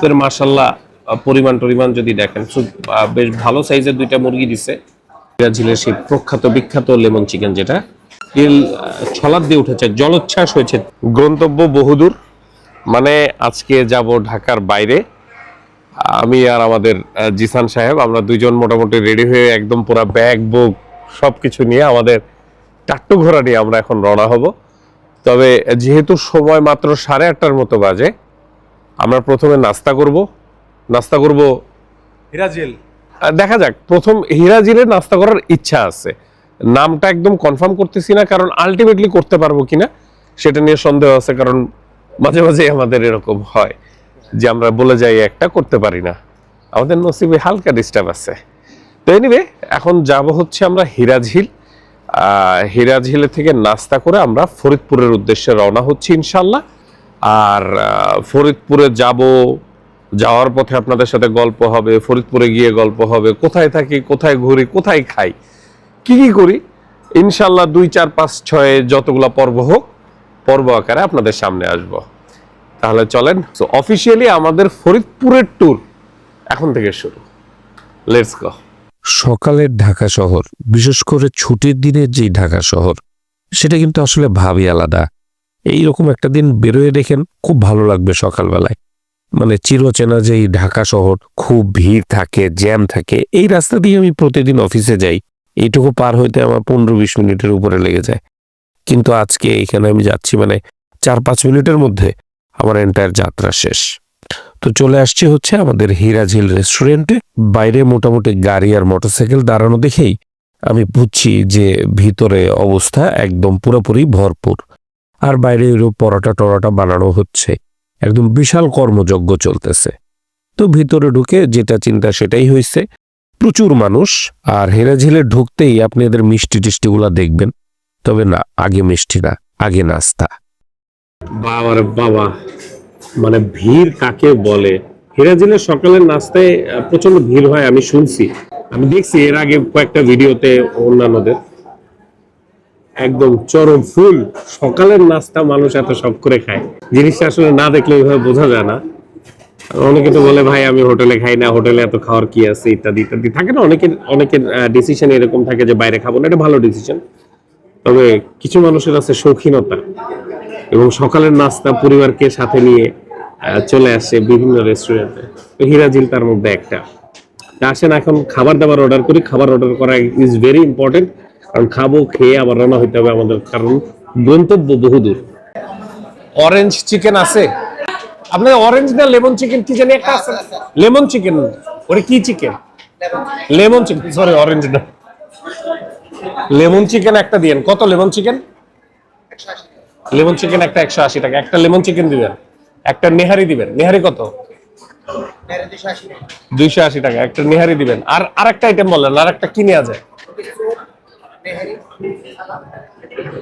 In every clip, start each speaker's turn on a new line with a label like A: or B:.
A: সুপের মাশাআল্লাহ পরিমাণ যদি দেখেন, সুপ বেশ ভালো সাইজের দুইটা মুরগি দিছে। ঝিলের সেই প্রখ্যাত বিখ্যাত লেমন চিকেন, যেটা তেল ছলাদ দিয়ে উঠেছে, জলোচ্ছ্বাস হয়েছে। গন্তব্য বহুদূর, মানে আজকে যাব ঢাকার বাইরে। আমি আর আমাদের জিসান সাহেব, আমরা দুইজন মোটামুটি রেডি হয়ে একদম পুরো ব্যাগ বুক সবকিছু নিয়ে আমাদের টাট্টু ঘোড়া নিয়ে আমরা এখন রওনা হব। তবে যেহেতু সময় মাত্র 8:30টার মতো বাজে, আমরা প্রথমে নাস্তা করব
B: হিরাজিল।
A: দেখা যাক, প্রথম হিরাজিলে নাস্তা করার ইচ্ছা আছে। নামটা একদম কনফার্ম করতেছি না, কারণ আলটিমেটলি করতে পারবো কিনা সেটা নিয়ে সন্দেহ আছে। কারণ মাঝে মাঝে আমাদের এরকম হয় যে আমরা বলে যাই একটা, করতে পারি না। আমাদের নসিবে হালকা ডিস্টার্ব আছে। তো এনিওয়ে, এখন যাব হচ্ছে আমরা হিরাঝিল। হিরাঝিলে থেকে নাস্তা করে আমরা ফরিদপুরের উদ্দেশ্যে রওনা হচ্ছি ইনশাল্লাহ। আর ফরিদপুরে যাওয়ার পথে আপনাদের সাথে গল্প হবে, ফরিদপুরে গিয়ে গল্প হবে, কোথায় থাকি, কোথায় ঘুরি, কোথায় খাই, কি করি, ইনশাল্লাহ 2, 4, 5, 6 যতগুলা পর্ব হোক, পর্ব আকারে আপনাদের সামনে আসব। তাহলে চলেন, সো অফিসিয়ালি আমাদের ফরিদপুরের ট্যুর এখন থেকে শুরু। Let's go.
C: সকালের ঢাকা শহর, বিশেষ করে ছুটির দিনের যেই ঢাকা শহর, সেটা কিন্তু আসলে ভাবই আলাদা। এইরকম একটা দিন বেরোয় দেখেন, খুব ভালো লাগবে সকালবেলায়। মানে চিরচেনা যেই ঢাকা শহর, খুব ভিড় থাকে, জ্যাম থাকে। এই রাস্তা দিয়ে আমি প্রতিদিন অফিসে যাই, এইটুকু পার হইতে আমার 15-20 মিনিটের উপরে লেগে যায়। কিন্তু আজকে এখানে আমি যাচ্ছি, মানে 4-5 মিনিটের মধ্যে আমার এন্টায়ার যাত্রা শেষ। তো চলে আসছি হচ্ছে আমাদের হিরাঝিল রেস্টুরেন্টে। বাইরে মোটামুটি গাড়ি আর মোটরসাইকেল দাঁড়ানো দেখেই আমি বুঝছি যে ভিতরে অবস্থা একদম পুরোপুরি ভরপুর। আর বাইরে পরোটা টরোটা বানানো হচ্ছে, একদম বিশাল কর্মযজ্ঞ চলতেছে। তো ভিতরে ঢুকে যেটা চিন্তা সেটাই হয়েছে, প্রচুর মানুষ। আর হিরাঝিলে ঢুকতেই আপনি এদের মিষ্টি টিষ্টিগুলা দেখবেন। তবে না, আগে মিষ্টি না, আগে নাস্তা।
A: বাবা রে বাবা, মানে ভিড় কাকে বলে! হিরাজিলের সকালের নাস্তায় প্রচন্ড ভিড় হয়, আমি শুনছি, আমি দেখছি এর আগে কয়েকটা ভিডিওতে অন্যান্যদের। একদম চরম ফুল সকালের নাস্তা, মানুষ এত শখ করে খায়। জিনিসটা আসলে না দেখলে ওইভাবে বোঝা যায় না। অনেকে তো বলে ভাই আমি হোটেলে খাই না, হোটেলে এত খাওয়ার কি আছে, ইত্যাদি ইত্যাদি থাকে না। অনেকের ডিসিশন এরকম থাকে যে বাইরে খাবো না, এটা ভালো ডিসিশন। তবে কিছু মানুষের আছে শৌখিনতা, এবং সকালের নাস্তা পরিবারকে সাথে নিয়ে চলে আসে বিভিন্ন রেস্টুরেন্টে। তো হিরাজিল তার মধ্যে একটা। আসেন এখন খাবার দাবার অর্ডার করি। খাবার অর্ডার করা ইজ ভেরি ইম্পর্টেন্ট, কারণ খাবো, খেয়ে আবার রান্না হইতে হবে আমাদের, কারণ গন্তব্য বহুদূর। অরেঞ্জ চিকেন আছে আপনাদের? অরেঞ্জ না লেমন চিকেন কি জানি একটা আছে। লেমন চিকেন, ওটা কি chicken? Lemon chicken, sorry orange না, লেমন চিকেন একটা দিয়েন। কত লেমন চিকেন? লেমন চিকেন একটা 180 টাকা। একটা লেমন চিকেন দিবেন, একটা নেহারি দিবেন। নেহারি কত? 280 টাকা একটা নেহারি দিবেন। আর আরেকটা আইটেম বললেন, আর একটা কি নেওয়া যায়?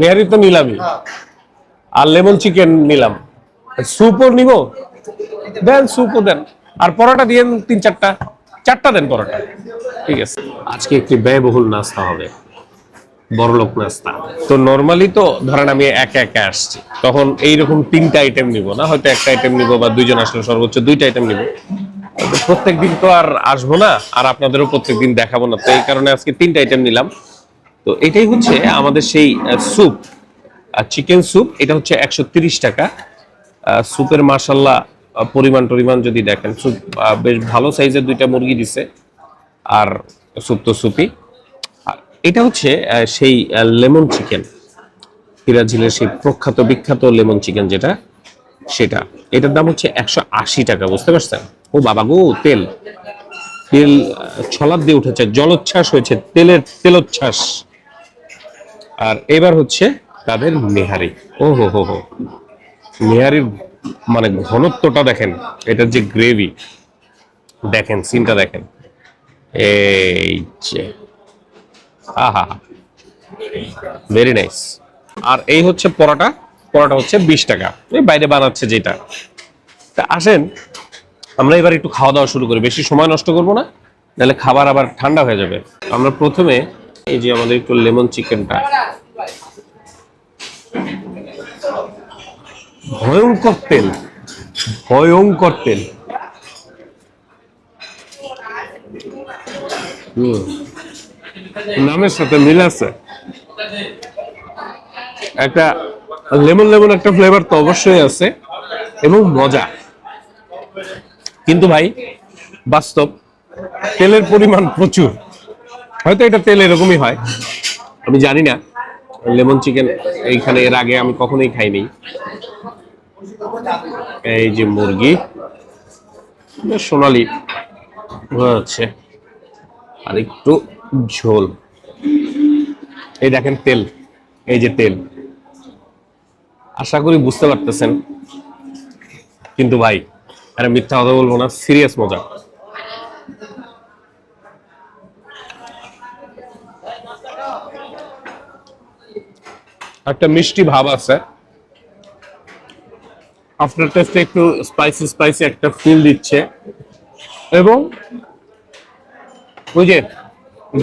A: নেহারি তো নিলামই, আর লেমন চিকেন নিলাম। স্যুপও নিব, দেন স্যুপও দেন। আর পরোটা দিয়েন 3-4টা দেন পরোটা। ঠিক আছে, আজকে একটি ব্যয়বহুল নাস্তা হবে, বড়লোক নাস্তা। তো নরমালি তো ধরেন আমি একা একা আসছি, তখন এইরকম 3টা আইটেম নিব না, হয়তো একটা আইটেম নিব, বা 2জন আসলে সর্বোচ্চ 2টা আইটেম নিব। প্রত্যেকদিন তো আর আসবো না, আর আপনাদেরও প্রত্যেকদিন দেখাবো না, তো এই কারণে আজকে 3টা আইটেম নিলাম। তো এটাই হচ্ছে আমাদের সেই স্যুপ, চিকেন স্যুপ। এটা হচ্ছে 130 টাকা। স্যুপের মাশাআল্লাহ পরিমাণ যদি দেখেন, স্যুপ বেশ ভালো সাইজের দুইটা মুরগি দিছে। আর স্যুপ তো স্যুপই। এটা হচ্ছে সেই লেমন চিকেন, হিরাঝিলের সেই প্রখ্যাত বিখ্যাত লেমন চিকেন, যেটা সেটা। এটার দাম হচ্ছে 180 টাকা। বুঝতে পারছেন? ও বাবা গো, তেল ছলাদ দিয়ে উঠেছে, জলোচ্ছ্বাস হয়েছে, তেলোচ্ছ্বাস। আর এবার হচ্ছে তাদের নেহারি। ও হো হো হো, নেহারির মানে ঘনত্বটা দেখেন, এটার যে গ্রেভি দেখেন, সিনটা দেখেন, এই যে আহা, ভেরি নাইস। আর এই হচ্ছে পরোটা হচ্ছে 20 টাকা, এই বাইরে বানাচ্ছে যেটা। তা আসেন আমরা এবার একটু খাওয়া দাওয়া শুরু করি, বেশি সময় নষ্ট করবো না, নাহলে খাবার আবার ঠান্ডা হয়ে যাবে। আমরা প্রথমে এই যে আমাদের একটু লেমন চিকেনটা, ভয়ঙ্কর তেল, নামের সাথে মিল আছে, একটা লেমন লেমন একটা ফ্লেভার তো অবশ্যই আছে এবং মজা। কিন্তু ভাই বাস্তব তেলের পরিমাণ প্রচুর, হয়তো এটা তেল এরকমই হয়, আমি জানি না। লেমন চিকেন এইখানে এর আগে আমি কখনোই খাইনি। এই যে মুরগি বেশ সোনালি হচ্ছে, আর একটু ঝোল। এই দেখেন তেল, এই যে তেল, আশা করি বুঝতে পারতেছেন। কিন্তু ভাই আরে মিথ্যা কথা বলবো না, সিরিয়াস মজা। একটা মিষ্টি ভাব আছে, আফটার টেস্টে একটু স্পাইসি স্পাইসি একটা ফিল দিচ্ছে, এবং ওই যে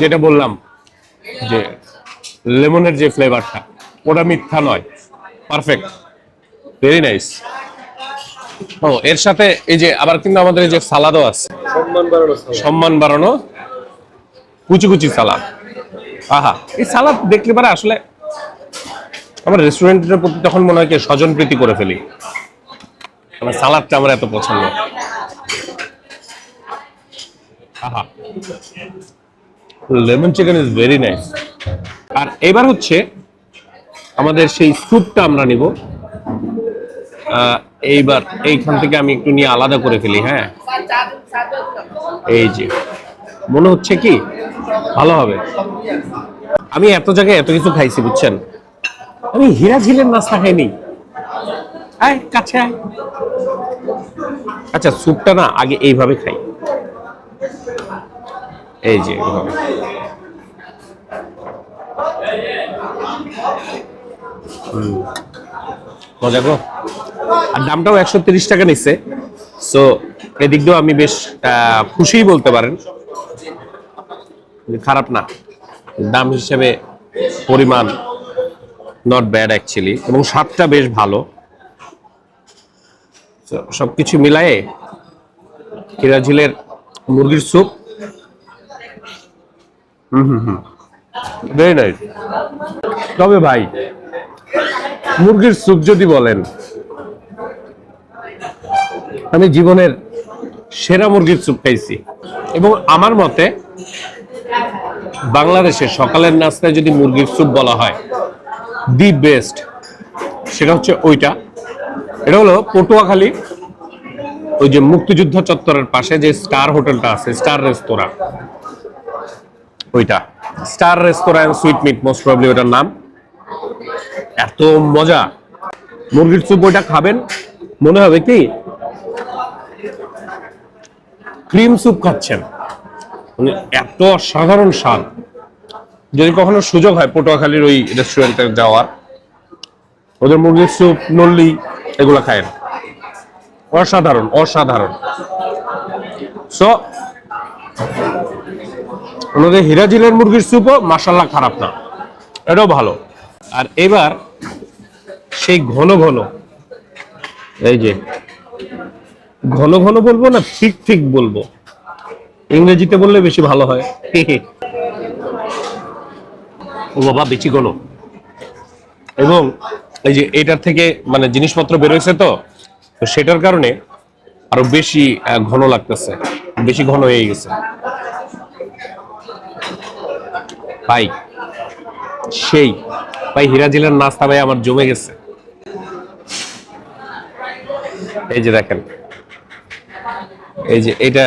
A: যেটা বললাম যে লেমনের যে ফ্লেভারটা, ওটা মিথ্যা নয়, পারফেক্ট, ভেরি নাইস। ও এর সাথে এই যে আবার কিন্তু আমাদের এই যে সালাদও আছে, সম্মান বাড়ানো কুচি কুচি সালাদ। আহা, এই সালাদ দেখলে পারে আসলে আমার রেস্টুরেন্টের প্রতি তখন মনে হয় কি স্বজন প্রীতি করে ফেলি, মানে সালাদটা আমার এত পছন্দ। আহা, lemon chicken is very nice. আর এবার হচ্ছে আমাদের সেই স্যুপটা আমরা নিব। এইবার এইখান থেকে আমি একটু নিয়ে আলাদা করে ফেলি। হ্যাঁ, এই যে মনে হচ্ছে কি ভালো হবে। আমি এত জায়গায় এত কিছু খাইছি বুঝছেন, আমি হীরা ঝিলের নাস্তা খাইনি। আয় কাছে আয়। আচ্ছা স্যুপটা না আগে এইভাবে খাই, এই যে মজা গো। আর দামটাও 130 টাকা নিচ্ছে, সো এদিক দিয়েও আমি বেশ খুশিই বলতে পারেন, খারাপ না দাম হিসেবে, পরিমাণ নট ব্যাড অ্যাকচুয়ালি, এবং স্বাদটা বেশ ভালো। সবকিছু মিলায়ে হীরা ঝিলের মুরগির স্যুপ ভেরি নাইস। তবে ভাই মুরগির স্যুপ যদি বলেন, আমি জীবনের সেরা মুরগির স্যুপ খাইছি, এবং আমার মতে বাংলাদেশের সকালের নাস্তায় যদি মুরগির স্যুপ বলা হয় দি বেস্ট, সেটা হচ্ছে ওইটা। এটা হলো পটুয়াখালী ওই যে মুক্তিযুদ্ধ চত্বরের পাশে যে স্টার হোটেলটা আছে, স্টার রেস্তোরাঁ, ওইটা star restaurant and sweet meat, most probably ওটার নাম। এত মজা মুরগির স্যুপ, ওইটা খাবেন মনে হবে কি ক্রিম স্যুপ খাচ্ছেন, মানে এত অসাধারণ স্বাদ। যদি কখনো সুযোগ হয় পটুয়াখালীর ওই রেস্টুরেন্টে যাওয়ার, ওদের মুরগির স্যুপ, নল্লি এগুলো খায়, অসাধারণ অসাধারণ। সো ওনাদের হীরা ঝিলের মুরগির স্যুপও মাশাআল্লাহ খারাপ না, এটাও ভালো। আর এবার সেই ঘন ঘন, এই যে ঘন ঘন বলবো না ঠিক ঠিক বলবো, ইংরেজিতে বললে বেশি ভালো হয়। ও বাবা বেশি ঘন, এবং এই যে এটার থেকে মানে জিনিসপত্র বেরোয়েছে তো সেটার কারণে আরো বেশি ঘন লাগতেছে, বেশি ঘন হয়ে গেছে ভাই। সেই ভাই হীরা ঝিলের নাস্তা ভাই আমার জমে গেছে। এই যে দেখেন, এই যে এটা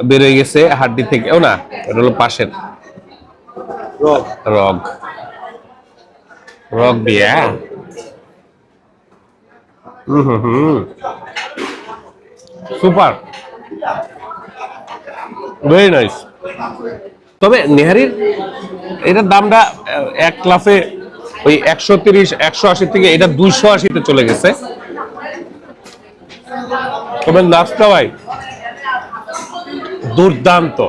A: বেরোয় গেছে হাড্ডি থেকে, ও না এটা হলো পাশের রগ, রগ রগ দিয়া। Super, very nice. তবে নেহারির এটার দামটা এক ক্লাসে ওই 130 180 থেকে এটা 280-তে চলে গেছে। তবে নাস্তা ভাই দুর্দান্ত।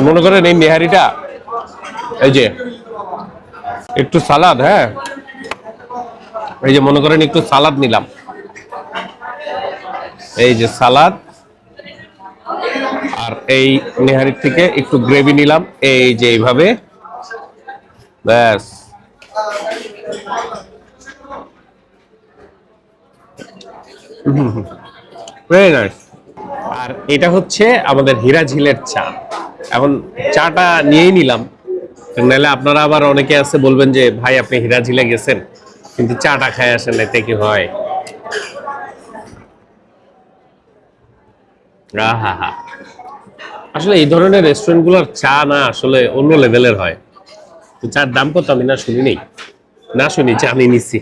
A: মনে করেন এই নেহারিটা, এই যে একটু সালাদ, হ্যাঁ এই যে মনে করেন একটু সালাদ নিলাম, এই যে সালাদ, আর এই নেহারির থেকে একটু গ্রেভি নিলাম, এই যে এইভাবে, ব্যাস। Very nice. আর এটা হচ্ছে আমাদের হীরাঝিলের চা। এখন চাটা নিয়েই নিলাম, নাহলে আপনারা আবার অনেকে আছে বলবেন যে ভাই আপনি হীরাঝিলে গেছেন কিন্তু চাটা খায় আসেন এতে কি হয়। আহা, আসলে এই ধরনের রেস্টুরেন্ট গুলোর চা না আসলে অন্য লেভেলের হয়। তো চার দাম কত আমি না শুনি নেই, না শুনি চা আমি নিচ্ছি।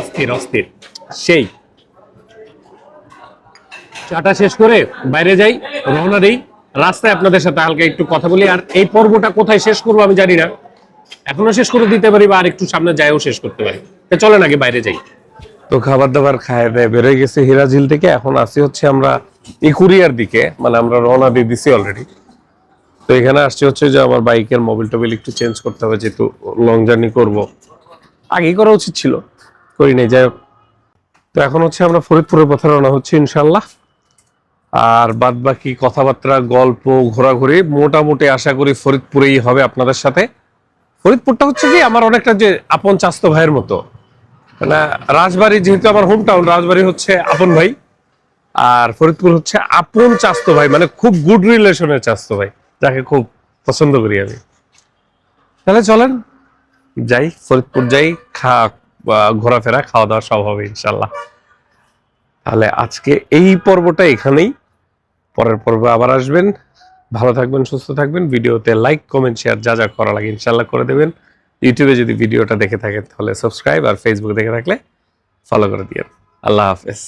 A: অস্থির অস্থির সেই। চাটা শেষ করে বাইরে যাই, রওনা দেই। রাস্তায় আপনাদের সাথে হালকা একটু কথা বলি। আর এই পর্বটা কোথায় শেষ করবো আমি জানি না, এখনো শেষ করে দিতে পারি বা আর একটু সামনে যাইও শেষ করতে পারি। তো চলেন আগে বাইরে যাই। তো খাবার দাবার খায় দেয় বেরোয় গেছে হীরাঝিল থেকে, এখন আসি হচ্ছে আমরা ইকুরিয়ার দিকে, মানে আমরা রওনা দিয়ে দিছি অলরেডি। তো এখানে আসছে হচ্ছে যে আমার বাইকের মোবিল টোবিল একটু চেঞ্জ করতে হবে, যেহেতু লং জার্নি করব। আগেই করা উচিত ছিল, করি নাই, যাই হোক। তো এখন হচ্ছে আমরা ফরিদপুরের পথে রওনা হচ্ছি ইনশাল্লাহ। আর বাদ বাকি কথাবার্তা, গল্প, ঘোরাঘুরি মোটামুটি আশা করি ফরিদপুরেই হবে আপনাদের সাথে। ফরিদপুরটা হচ্ছে কি আমার অনেকটা যে আপন চাস্তো ভাইয়ের মতো, না রাজবাড়ী যেহেতু আমার হোম টাউন, রাজবাড়ী হচ্ছে আপন ভাই, আর ফরিদপুর হচ্ছে আপন চাস্তো ভাই, মানে খুব গুড রিলেশনের চাস্তো ভাই, যাকে খুব পছন্দ করি আমি। তাহলে চলেন যাই, ফরিদপুর যাই, ঘোরাফেরা খাওয়া দাওয়া সব হবে ইনশাল্লাহ। তাহলে আজকে এই পর্বটা এখানেই, পরের পর্বে আবার আসবেন। ভালো থাকবেন, সুস্থ থাকবেন। ভিডিওতে লাইক, কমেন্ট, শেয়ার যা যা করা লাগে ইনশাল্লাহ করে দেবেন। ইউটিউবে যদি ভিডিওটা দেখে থাকেন তাহলে সাবস্ক্রাইব, আর ফেসবুকে দেখে থাকলে ফলো করে দিয়েন। আল্লাহ হাফেজ।